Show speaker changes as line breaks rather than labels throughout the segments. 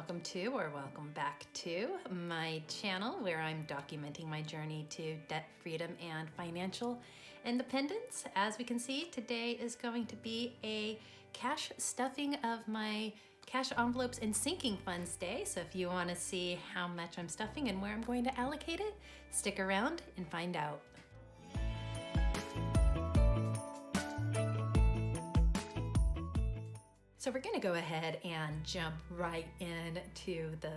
welcome to or welcome back to my channel where I'm documenting my journey to debt freedom and financial independence. As we can see, today is going to be a cash stuffing of my cash envelopes and sinking funds day. So if you want to see how much I'm stuffing and where I'm going to allocate it, stick around and find out. So we're gonna go ahead and jump right into the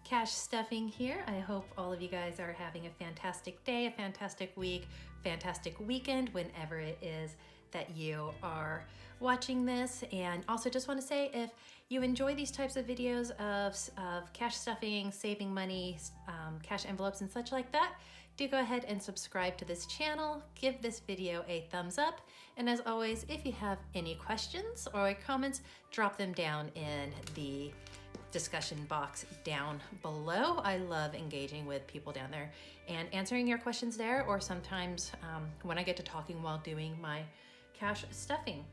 cash stuffing here. I hope all of you guys are having a fantastic day, a fantastic week, fantastic weekend, whenever it is that you are watching this. And also just wanna say, if you enjoy these types of videos of cash stuffing, saving money, cash envelopes and such like that, do go ahead and subscribe to this channel, give this video a thumbs up, and as always, if you have any questions or comments, drop them down in the discussion box down below. I love engaging with people down there and answering your questions there, or sometimes when I get to talking while doing my cash stuffing.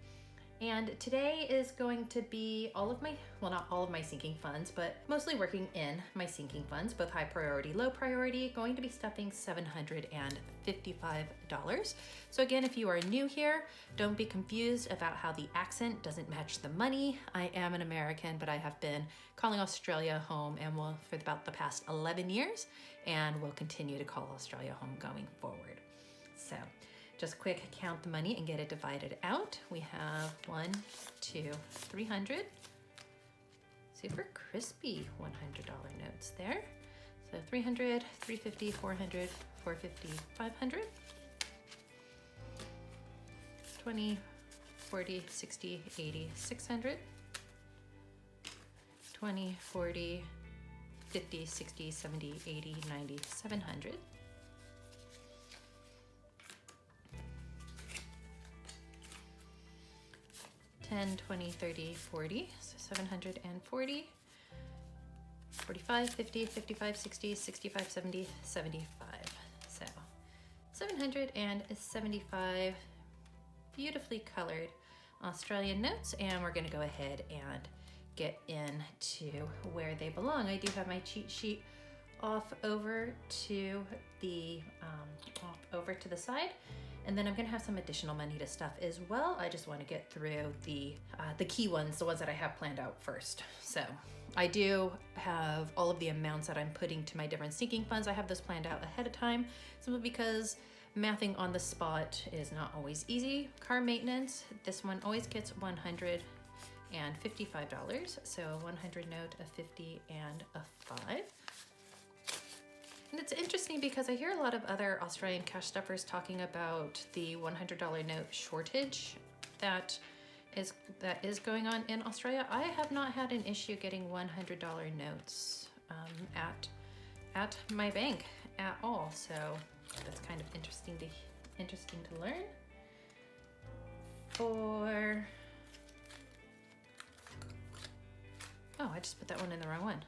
And today is going to be all of my, well, not all of my sinking funds, but mostly working in my sinking funds, both high priority, low priority, going to be stuffing $755. So again, if you are new here, don't be confused about how the accent doesn't match the money. I am an American, but I have been calling Australia home and will for about the past 11 years, and will continue to call Australia home going forward. So just quick count the money and get it divided out. We have 1, 2, 300. Super crispy $100 notes there. So 300, 350, 400, 450, 500. 20, 40, 60, 80, 600. 20, 40, 50, 60, 70, 80, 90, 700. 10, 20, 30, 40, so 740, 45, 50, 55, 60, 65, 70, 75. So 775 beautifully colored Australian notes, and we're gonna go ahead and get into where they belong. I do have my cheat sheet off over to the side. And then I'm gonna have some additional money to stuff as well. I just wanna get through the key ones, the ones that I have planned out first. So I do have all of the amounts that I'm putting to my different sinking funds. I have this planned out ahead of time, simply because mathing on the spot is not always easy. Car maintenance, this one always gets $155. So a 100 note, a 50, and a 5. And it's interesting because I hear a lot of other Australian cash stuffers talking about the $100 note shortage that is going on in Australia. I have not had an issue getting $100 notes at my bank at all. So that's kind of interesting to learn. Oh, I just put that one in the wrong one.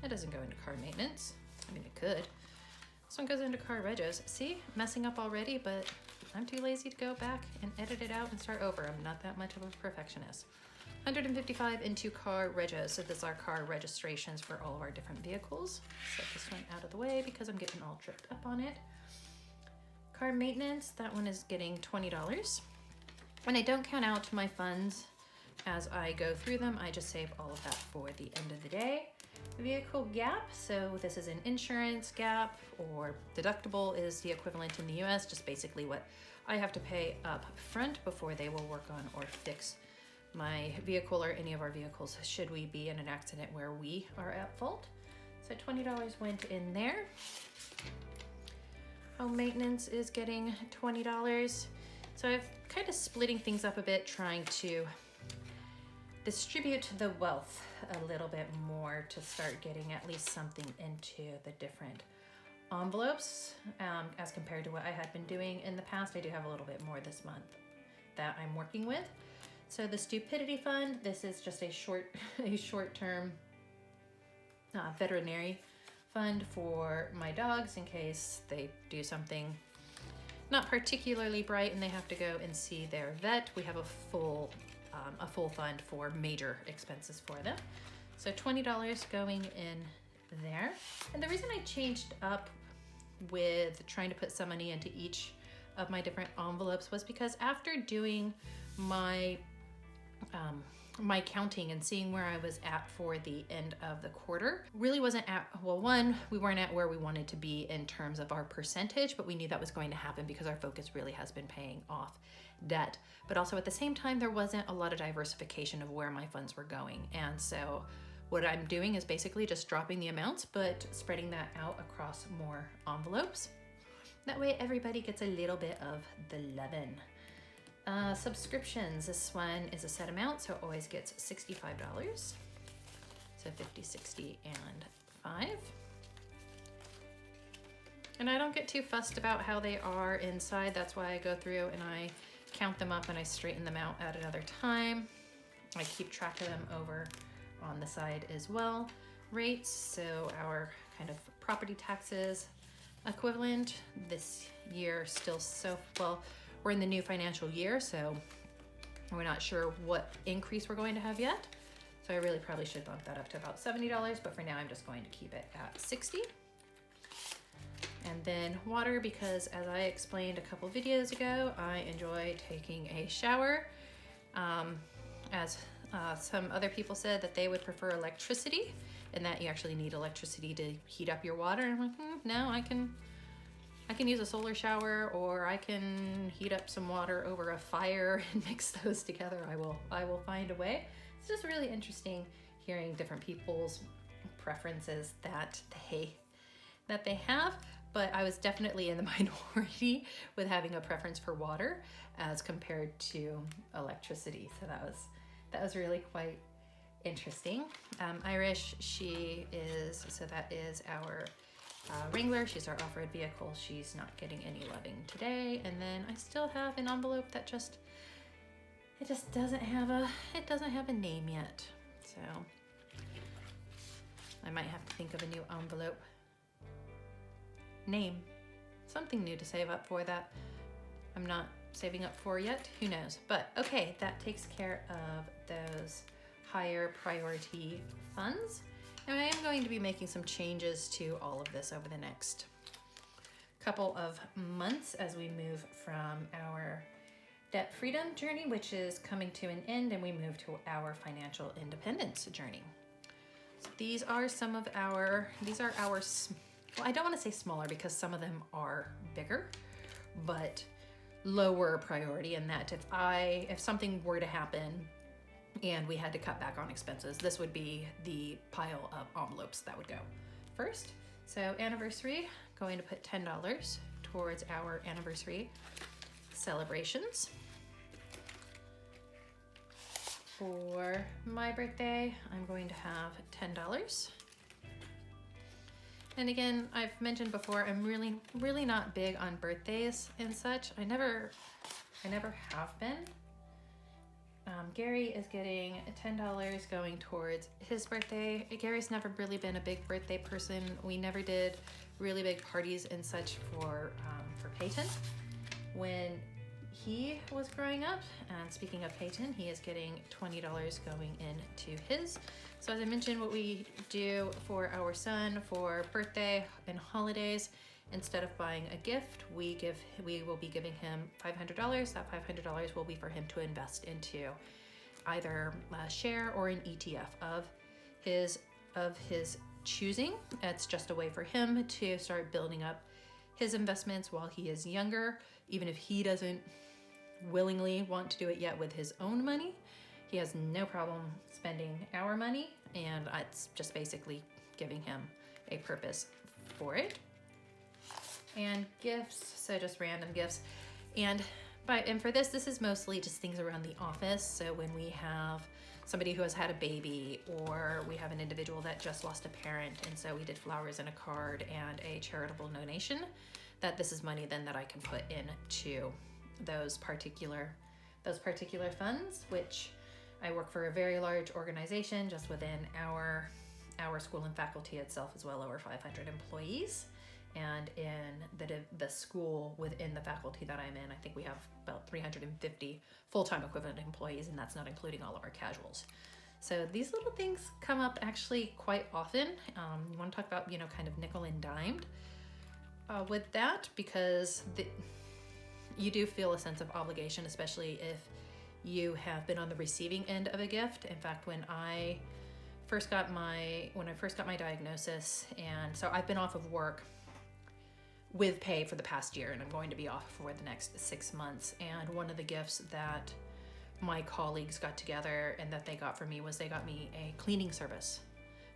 That doesn't go into car maintenance. I mean, it could. This one goes into car regos. See, messing up already, but I'm too lazy to go back and edit it out and start over. I'm not that much of a perfectionist. 155 into car regos. So these are car registrations for all of our different vehicles. Set this one out of the way because I'm getting all tripped up on it. Car maintenance, that one is getting $20. When I don't count out my funds as I go through them, I just save all of that for the end of the day. Vehicle gap, so this is an insurance gap, or deductible is the equivalent in the US, just basically what I have to pay up front before they will work on or fix my vehicle or any of our vehicles should we be in an accident where we are at fault. So $20 went in there. Home maintenance is getting $20. So I've kind of splitting things up a bit, trying to distribute the wealth a little bit more to start getting at least something into the different envelopes as compared to what I had been doing in the past. I do have a little bit more this month that I'm working with. So the stupidity fund, this is just a short-term veterinary fund for my dogs in case they do something not particularly bright and they have to go and see their vet. We have a full fund for major expenses for them. So $20 going in there. And the reason I changed up with trying to put some money into each of my different envelopes was because after doing my my counting and seeing where I was at for the end of the quarter, really wasn't at, well, one, we weren't at where we wanted to be in terms of our percentage, but we knew that was going to happen because our focus really has been paying off debt. But also at the same time, there wasn't a lot of diversification of where my funds were going. And so what I'm doing is basically just dropping the amounts, but spreading that out across more envelopes. That way everybody gets a little bit of the lovin'. Subscriptions, this one is a set amount, so it always gets $65. So 50, 60, and 5. And I don't get too fussed about how they are inside. That's why I go through and I count them up and I straighten them out at another time. I keep track of them over on the side as well. Rates, so our kind of property taxes equivalent this year still well, we're in the new financial year, so we're not sure what increase we're going to have yet. So I really probably should bump that up to about $70, but for now I'm just going to keep it at 60. And then water, because as I explained a couple videos ago, I enjoy taking a shower. As some other people said that they would prefer electricity and that you actually need electricity to heat up your water. And I'm like, no, I can use a solar shower, or I can heat up some water over a fire and mix those together. I will find a way. It's just really interesting hearing different people's preferences that they have, but I was definitely in the minority with having a preference for water as compared to electricity. So that was really quite interesting. Irish, that is our Wrangler. She's our off-road vehicle. She's not getting any loving today. And then I still have an envelope that it just doesn't have a name yet. So I might have to think of a new envelope name, something new to save up for that I'm not saving up for yet. Who knows? But okay, that takes care of those higher priority funds. And I am going to be making some changes to all of this over the next couple of months as we move from our debt freedom journey, which is coming to an end, and we move to our financial independence journey. So these are our, well, I don't want to say smaller because some of them are bigger, but lower priority in that if something were to happen and we had to cut back on expenses, this would be the pile of envelopes that would go first. So anniversary, going to put $10 towards our anniversary celebrations. For my birthday, I'm going to have $10. And again, I've mentioned before, I'm really not big on birthdays and such. I never have been. Gary is getting $10 going towards his birthday. Gary's never really been a big birthday person. We never did really big parties and such for Peyton when he was growing up. And speaking of Peyton, he is getting $20 going into his. So as I mentioned, what we do for our son for birthday and holidays, instead of buying a gift, we will be giving him $500. That $500 will be for him to invest into either a share or an ETF of his choosing. It's just a way for him to start building up his investments while he is younger, even if he doesn't willingly want to do it yet with his own money. He has no problem spending our money, and it's just basically giving him a purpose for it. And gifts, so just random gifts. And for this is mostly just things around the office. So when we have somebody who has had a baby, or we have an individual that just lost a parent, and so we did flowers and a card and a charitable donation, that this is money then that I can put into those particular funds, which I work for a very large organization. Just within our school and faculty itself is well over 500 employees. And in the school within the faculty that I'm in, I think we have about 350 full-time equivalent employees, and that's not including all of our casuals. So these little things come up actually quite often. You want to talk about, kind of nickel and dimed with that, because you do feel a sense of obligation, especially if you have been on the receiving end of a gift. In fact, when I first got my diagnosis, and so I've been off of work with pay for the past year, and I'm going to be off for the next 6 months. And one of the gifts that my colleagues got together and that they got for me was they got me a cleaning service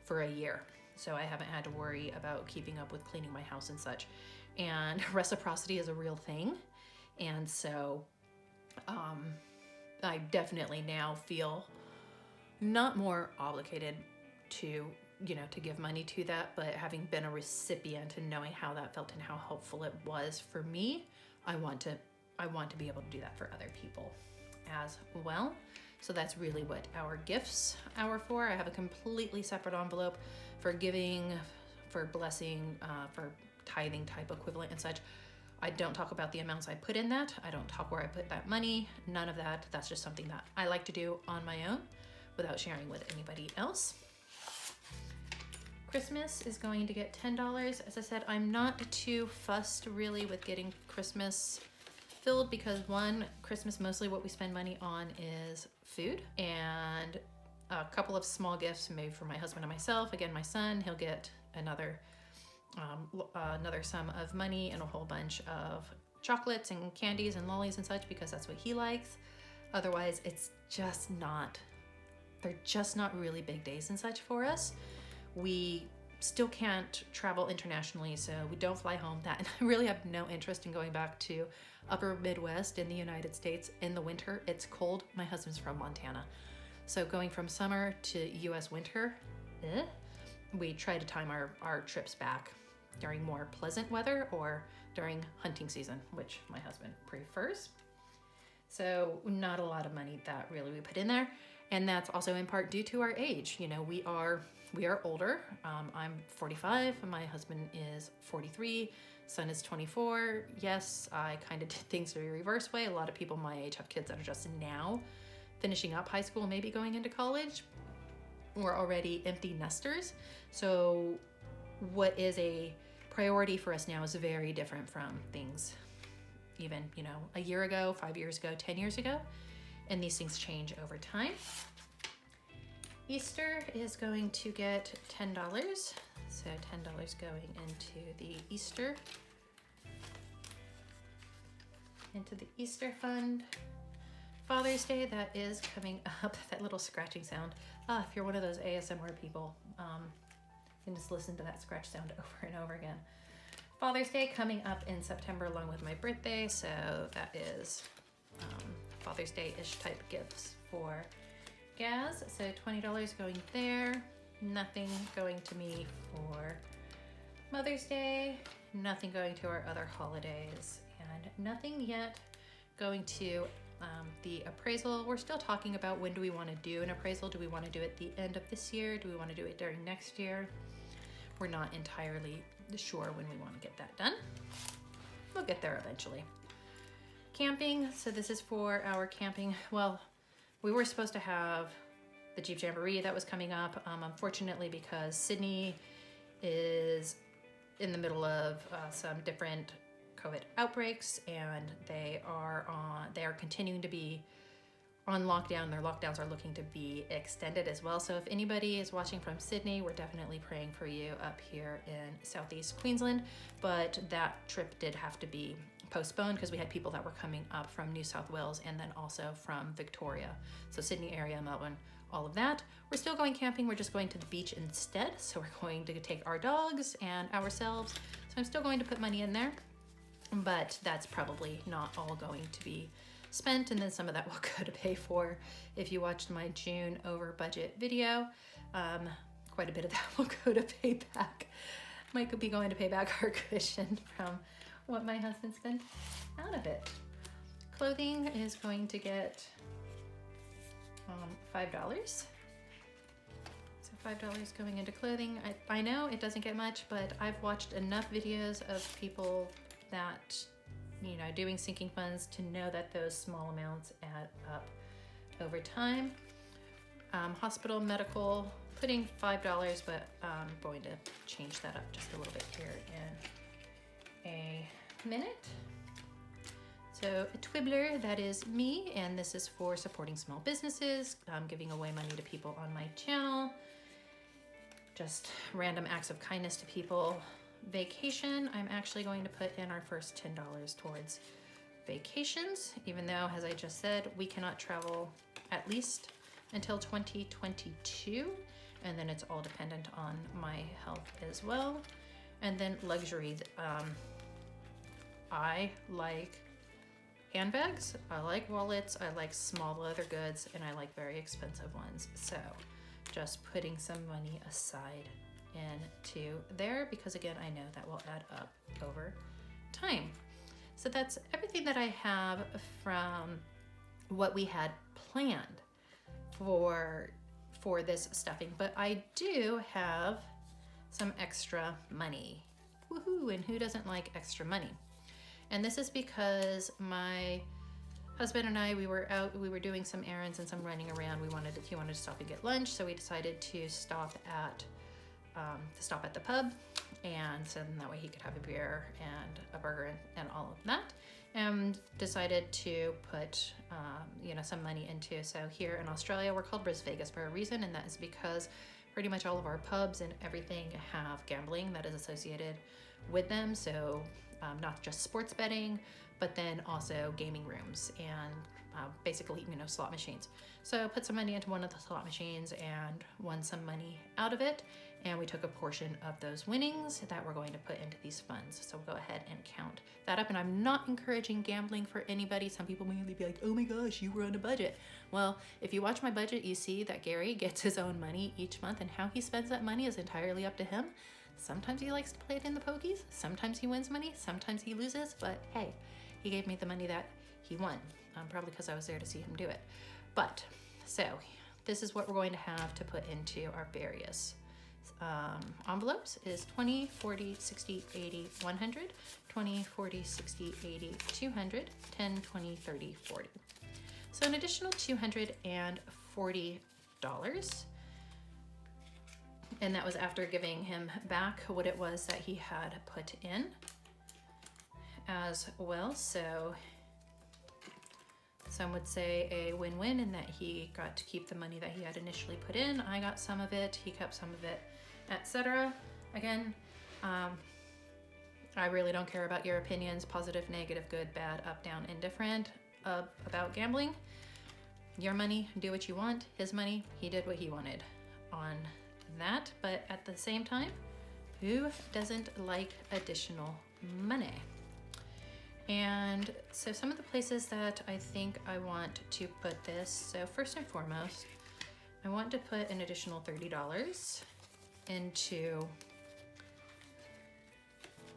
for a year. So I haven't had to worry about keeping up with cleaning my house and such. And reciprocity is a real thing. And so I definitely now feel not more obligated to, to give money to that, but having been a recipient and knowing how that felt and how helpful it was for me, I want to be able to do that for other people as well. So that's really what our gifts are for. I have a completely separate envelope for giving, for blessing, for tithing type equivalent and such. I don't talk about the amounts I put in that. I don't talk where I put that money, none of that. That's just something that I like to do on my own without sharing with anybody else. Christmas is going to get $10. As I said, I'm not too fussed really with getting Christmas filled, because one, Christmas, mostly what we spend money on is food, and a couple of small gifts made for my husband and myself. Again, my son, he'll get another sum of money and a whole bunch of chocolates and candies and lollies and such, because that's what he likes. Otherwise, they're just not really big days and such for us. We still can't travel internationally, so we don't fly home. And I really have no interest in going back to upper Midwest in the United States in the winter. It's cold. My husband's from Montana. So going from summer to US winter, we try to time our trips back during more pleasant weather or during hunting season, which my husband prefers. So not a lot of money that really we put in there. And that's also in part due to our age. We are older. I'm 45, and my husband is 43. Son is 24. Yes, I kind of did things the reverse way. A lot of people my age have kids that are just now finishing up high school, maybe going into college. We're already empty nesters. So what is a priority for us now is very different from things even, a year ago, 5 years ago, 10 years ago. And these things change over time. Easter is going to get $10. So $10 going into the Easter fund. Father's Day, that is coming up. That little scratching sound. If you're one of those ASMR people, you can just listen to that scratch sound over and over again. Father's Day coming up in September along with my birthday, so that is Father's Day-ish type gifts for Gaz. So $20 going there. Nothing going to me for Mother's Day. Nothing going to our other holidays. And nothing yet going to the appraisal. We're still talking about when do we want to do an appraisal. Do we want to do it at the end of this year? Do we want to do it during next year? We're not entirely sure when we want to get that done. We'll get there eventually. Camping, so this is for our camping. Well, we were supposed to have the Jeep Jamboree that was coming up. Unfortunately, because Sydney is in the middle of some different COVID outbreaks, and they are continuing to be on lockdown. Their lockdowns are looking to be extended as well. So if anybody is watching from Sydney, we're definitely praying for you up here in Southeast Queensland. But that trip did have to be postponed because we had people that were coming up from New South Wales and then also from Victoria. So Sydney area, Melbourne, all of that. We're still going camping. We're just going to the beach instead. So we're going to take our dogs and ourselves. So I'm still going to put money in there, but that's probably not all going to be spent, and then some of that will go to pay for, if you watched my June over budget video, quite a bit of that will go to pay back. Might be going to pay back our cushion from what my husband spent out of it. Clothing is going to get $5. So $5 going into clothing. I know it doesn't get much, but I've watched enough videos of people that doing sinking funds to know that those small amounts add up over time. Hospital, medical, putting $5, but I'm going to change that up just a little bit here in a minute. So a twibbler, that is me, and this is for supporting small businesses. I'm giving away money to people on my channel. Just random acts of kindness to people. Vacation, I'm actually going to put in our first $10 towards vacations, even though, as I just said, we cannot travel at least until 2022, and then it's all dependent on my health as well. And then luxury, I like handbags, I like wallets, I like small leather goods, and I like very expensive ones. So just putting some money aside into there, because again, I know that will add up over time. So that's everything that I have from what we had planned for this stuffing, but I do have some extra money. Woohoo! And who doesn't like extra money? And this is because my husband and I, we were doing some errands and some running around. He wanted to stop and get lunch, so we decided to stop at the pub, and so then that way he could have a beer and a burger and all of that, and decided to put some money into. So here in Australia, we're called Brisbane for a reason, and that is because pretty much all of our pubs and everything have gambling that is associated with them. So not just sports betting, but then also gaming rooms and basically, slot machines. So put some money into one of the slot machines and won some money out of it. And we took a portion of those winnings that we're going to put into these funds. So we'll go ahead and count that up. And I'm not encouraging gambling for anybody. Some people may be like, oh my gosh, you were on a budget. Well, if you watch my budget, you see that Gary gets his own money each month, and how he spends that money is entirely up to him. Sometimes he likes to play it in the pokies. Sometimes he wins money. Sometimes he loses. But hey, he gave me the money that he won, probably because I was there to see him do it. But so this is what we're going to have to put into our various envelopes is 20, 40, 60, 80, 100, 20, 40, 60, 80, 200, 10, 20, 30, 40. So an additional $240. And that was after giving him back what it was that he had put in as well. So some would say a win-win in that he got to keep the money that he had initially put in. I got some of it, he kept some of it, etc. Again, I really don't care about your opinions, positive, negative, good, bad, up, down, indifferent, about gambling. Your money, do what you want. His money, he did what he wanted on that. But at the same time, who doesn't like additional money? And so some of the places that I think I want to put this, so first and foremost, I want to put an additional $30 into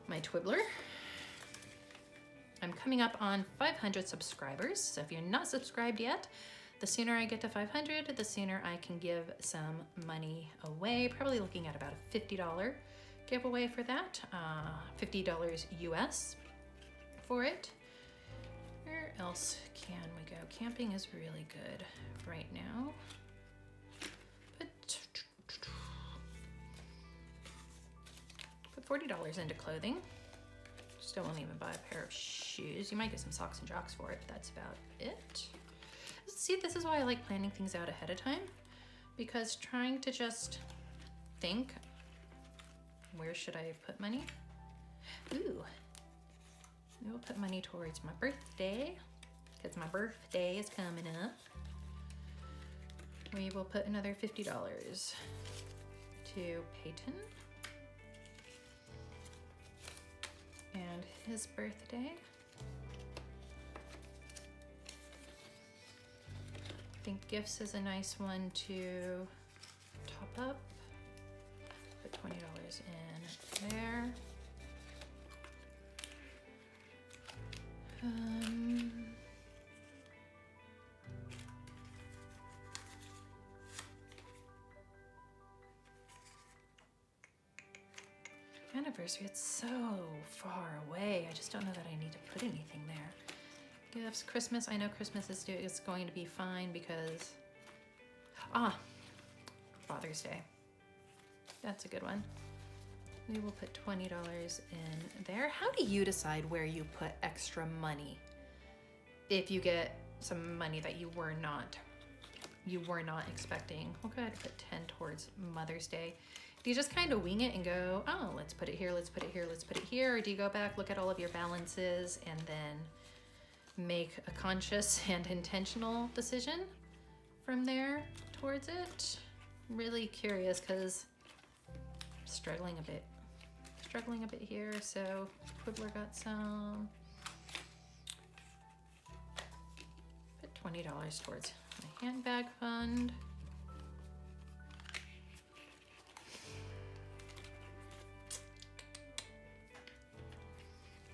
my Twibbler. I'm coming up on 500 subscribers, so if you're not subscribed yet, the sooner I get to 500, the sooner I can give some money away. Probably looking at about a $50 giveaway for that, $50 US for it. Where else can we go? Camping is really good right now. Put $40 into clothing. Still won't even buy a pair of shoes. You might get some socks and jocks for it, but that's about it. See, this is why I like planning things out ahead of time, because trying to just think, where should I put money? Ooh, we will put money towards my birthday, because my birthday is coming up. We will put another $50 to Peyton and his birthday. I think gifts is a nice one to top up. Put $20 in there. Anniversary, it's so far away. I just don't know that I need to put anything there. Gifts, Christmas, I know Christmas is going to be fine because, Ah, Father's Day. That's a good one. We will put $20 in there. How do you decide where you put extra money? If you get some money that you were not expecting. Okay, I'd put 10 towards Mother's Day. Do you just kind of wing it and go, oh, let's put it here, let's put it here, let's put it here? Or do you go back, look at all of your balances, and then make a conscious and intentional decision from there towards it? I'm really curious because I'm struggling a bit here. So Quibbler got some. Put $20 towards my handbag fund.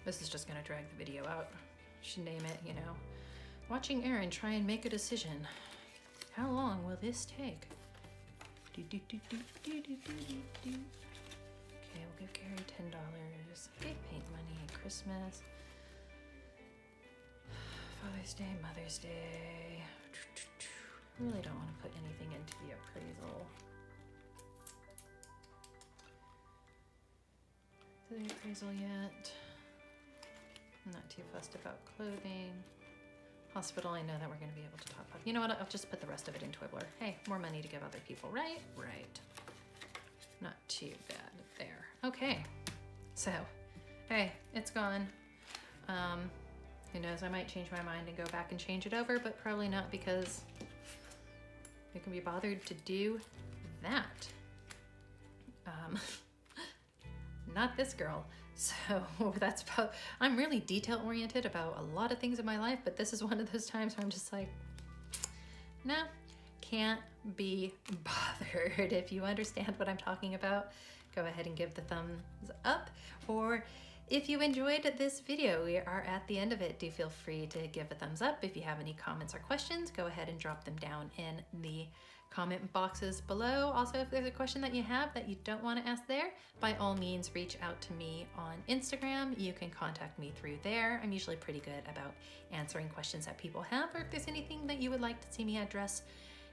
This is just gonna drag the video out. Should name it, you know, watching Erin try and make a decision. How long will this take? Okay, we'll give Gary $10. Okay, paint money, Christmas, Father's Day, Mother's Day. Really don't want to put anything into the appraisal. To the appraisal yet. I'm not too fussed about clothing. Hospital, I know that we're going to be able to top up. You know what? I'll just put the rest of it in Twibbler. Hey, more money to give other people, right? Right. Not too bad there. Okay. So, hey, it's gone. Who knows? I might change my mind and go back and change it over, but probably not because I can be bothered to do that. Not this girl. So that's about, I'm really detail oriented about a lot of things in my life, but this is one of those times where I'm just like, no, can't be bothered. If you understand what I'm talking about, go ahead and give the thumbs up. Or if you enjoyed this video, we are at the end of it. Do feel free to give a thumbs up. If you have any comments or questions, go ahead and drop them down in the comment boxes below. Also, if there's a question that you have that you don't want to ask there, by all means, reach out to me on Instagram. You can contact me through there. I'm usually pretty good about answering questions that people have, or if there's anything that you would like to see me address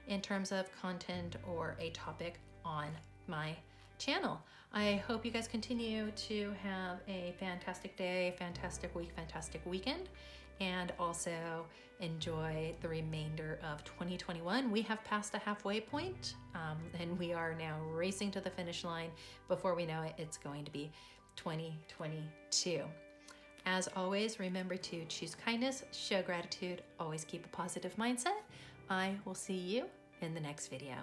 in terms of content or a topic on my channel. I hope you guys continue to have a fantastic day, fantastic week, fantastic weekend, and also enjoy the remainder of 2021. We have passed a halfway point, and we are now racing to the finish line. Before we know it, it's going to be 2022. As always, remember to choose kindness, show gratitude, always keep a positive mindset. I will see you in the next video.